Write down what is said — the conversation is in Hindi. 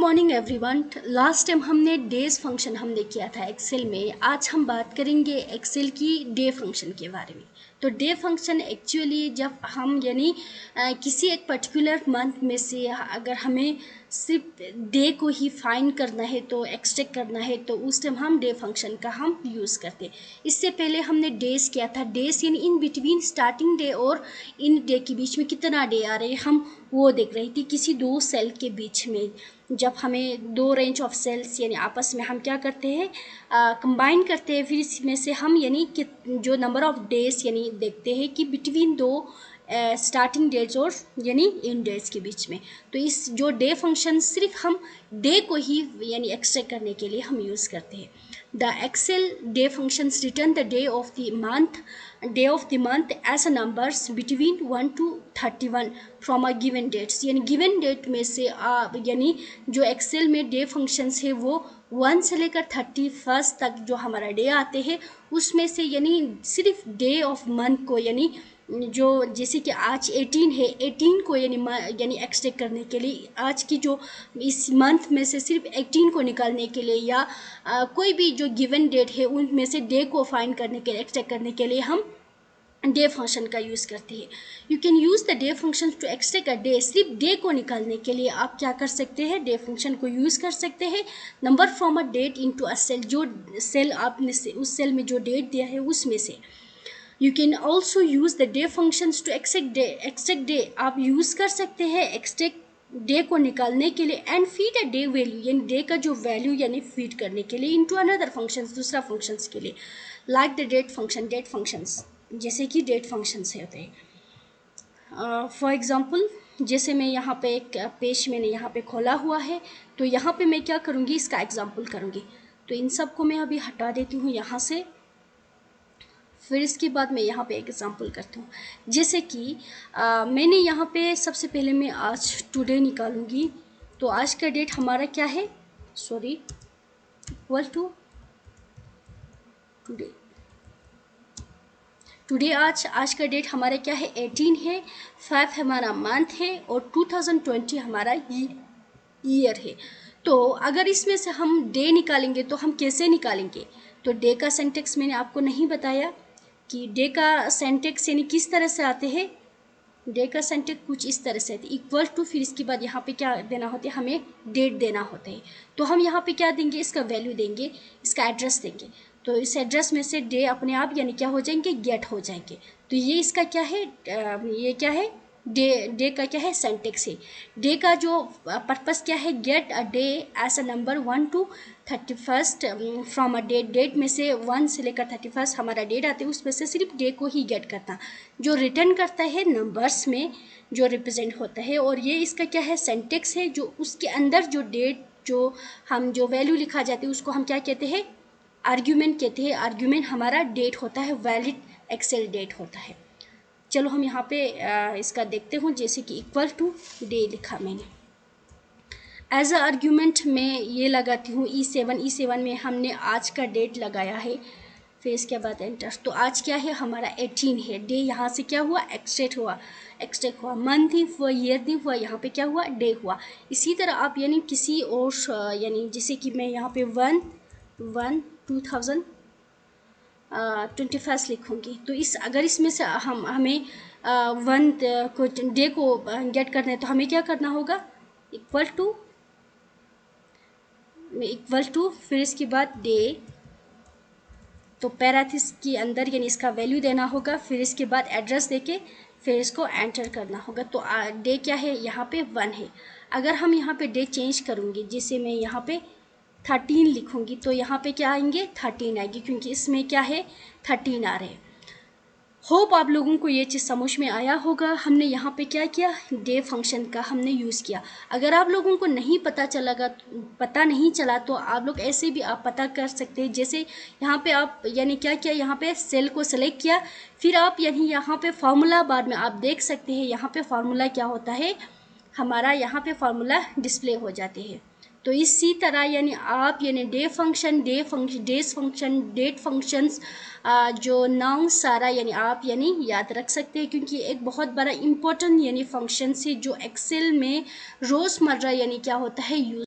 Morning everyone. लास्ट टाइम हमने डेज फंक्शन हमने किया था एक्सेल में। आज हम बात करेंगे एक्सेल की डे फंक्शन के बारे में। तो डे फंक्शन एक्चुअली जब हम यानी किसी एक पर्टिकुलर मंथ में से अगर हमें सिर्फ डे को ही फाइंड करना है तो एक्सट्रैक्ट करना है तो उस टाइम हम डे फंक्शन का हम यूज़ करते हैं। इससे पहले हमने डेज किया था। डेज यानी इन बिटवीन स्टार्टिंग डे और इन डे के बीच में कितना डे आ रहे हैं हम वो देख रही थी किसी दो सेल के बीच में। जब हमें दो रेंज ऑफ सेल्स यानी आपस में हम क्या करते हैं कंबाइन करते हैं, फिर इसमें से हम यानी कि जो नंबर ऑफ डेज यानी देखते हैं कि बिटवीन दो स्टार्टिंग डेज और यानी इन डेज के बीच में। तो इस जो डे फंक्शन सिर्फ हम डे को ही यानी एक्सट्रैक्ट करने के लिए हम यूज़ करते हैं। The Excel day functions return the day of the month as a numbers between 1 to 31 from a given dates. यानी गिवन डेट में से यानी जो एक्सेल में डे फंक्शंस है वो 1 से लेकर 31 तक जो हमारा डे आते हैं उसमें से यानी सिर्फ डे ऑफ मंथ को यानी जो जैसे कि आज 18 है, 18 को यानी एक्सट्रैक्ट करने के लिए आज की जो इस मंथ में से सिर्फ 18 को निकालने के लिए या कोई भी जो गिवन डेट है उनमें से डे को फाइंड करने के लिए एक्सट्रैक्ट करने के लिए हम डे फंक्शन का यूज़ करते हैं। You can use the day function to extract a day. सिर्फ डे को निकालने के लिए आप क्या कर सकते हैं, डे फंक्शन को यूज़ कर सकते हैं। Number from a date into a cell, जो सेल आपने से उस सेल में जो डेट दिया है उसमें से। You can also use the day functions to extract day. आप यूज़ कर सकते हैं एक्सट्रैक्ट डे को निकालने के लिए and feed a day value, यानी डे का जो वैल्यू यानी फीड करने के लिए इनटू अनदर फंक्शंस, दूसरा फंक्शंस के लिए। लाइक द डेट फंक्शंस जैसे कि डेट फंक्शंस होते हैं। फॉर एग्जांपल जैसे मैं यहाँ पे एक पेज मैंने यहाँ पे खोला हुआ है तो यहाँ पे मैं क्या करूँगी, इसका एग्जांपल करूँगी। तो इन सब को मैं अभी हटा देती हूँ यहाँ से, फिर इसके बाद मैं यहाँ पे एक एग्जांपल करती हूँ। जैसे कि मैंने यहाँ पे सबसे पहले मैं आज टुडे निकालूंगी। तो आज का डेट हमारा क्या है, सॉरी इक्वल टू टुडे आज का डेट हमारा क्या है, 18 है, 5 हमारा मंथ है और 2020 हमारा ईयर है। तो अगर इसमें से हम डे निकालेंगे तो हम कैसे निकालेंगे, तो डे का सिंटेक्स मैंने आपको नहीं बताया कि डे का सिंटेक्स यानी किस तरह से आते हैं। डे का सिंटेक्स कुछ इस तरह से आते हैं, इक्वल टू, फिर इसके बाद यहाँ पे क्या देना होता है, हमें डेट देना होता है। तो हम यहाँ पे क्या देंगे, इसका वैल्यू देंगे, इसका एड्रेस देंगे। तो इस एड्रेस में से डे अपने आप यानी क्या हो जाएंगे, गेट हो जाएंगे। तो ये इसका क्या है, ये क्या है, डे का क्या है, सिंटेक्स है। डे का जो पर्पस क्या है, get a day as a number 1 to 31 from a date में से 1 से लेकर 31 हमारा डेट आते हैं उसमें से सिर्फ डे को ही गेट करता, जो रिटर्न करता है नंबर्स में जो रिप्रेजेंट होता है। और ये इसका क्या है, सिंटेक्स है, जो उसके अंदर जो डेट जो हम जो वैल्यू लिखा जाती है उसको हम क्या कहते हैं, आर्ग्यूमेंट कहते हैं। आर्ग्यूमेंट हमारा डेट होता है, वैलिड एक्सेल डेट होता है। चलो हम यहाँ पे इसका देखते हूँ। जैसे कि इक्वल टू डे लिखा मैंने, एज अ आर्ग्यूमेंट में ये लगाती हूँ E7 में हमने आज का डेट लगाया है, फिर इसके बाद एंटर। तो आज क्या है हमारा 18 है, डे यहाँ से क्या हुआ, एक्सट्रैक्ट हुआ, मंथ ही हुआ, ईयर ही हुआ, यहाँ पे क्या हुआ, डे हुआ। इसी तरह आप यानी किसी और यानी जैसे कि मैं यहाँ पे 1/1/2021 लिखूँगी। तो इस अगर इसमें से हमें वन को डे को गेट करना है तो हमें क्या करना होगा, इक्वल टू फिर इसके बाद डे, तो पैराथिस के अंदर यानी इसका वैल्यू देना होगा, फिर इसके बाद एड्रेस देके फिर इसको एंटर करना होगा। तो डे क्या है, यहाँ पे 1 है। अगर हम यहाँ पे डे चेंज करूँगी, जैसे मैं यहाँ पे 13 लिखूँगी तो यहाँ पे क्या आएंगे, 13 आएगी, क्योंकि इसमें क्या है 13 आ रहे हैं। होप आप लोगों को ये चीज़ समझ में आया होगा। हमने यहाँ पे क्या किया, डे फंक्शन का हमने यूज़ किया। अगर आप लोगों को नहीं पता नहीं चला तो आप लोग ऐसे भी आप पता कर सकते हैं। जैसे यहाँ पे आप यानी क्या किया, यहाँ पे सेल को सेलेक्ट किया, फिर आप यानी यहाँ पे फार्मूला बार में आप देख सकते हैं यहाँ पे फार्मूला क्या होता है, हमारा यहाँ पे फार्मूला डिस्प्ले हो जाते हैं। तो इसी तरह यानी आप यानी डेज फंक्शन, डेट फंक्शंस जो नाउन सारा यानी आप यानी याद रख सकते हैं, क्योंकि एक बहुत बड़ा इम्पोर्टेंट यानी फंक्शन है जो एक्सेल में रोज़मर्रा यानी क्या होता है यूज़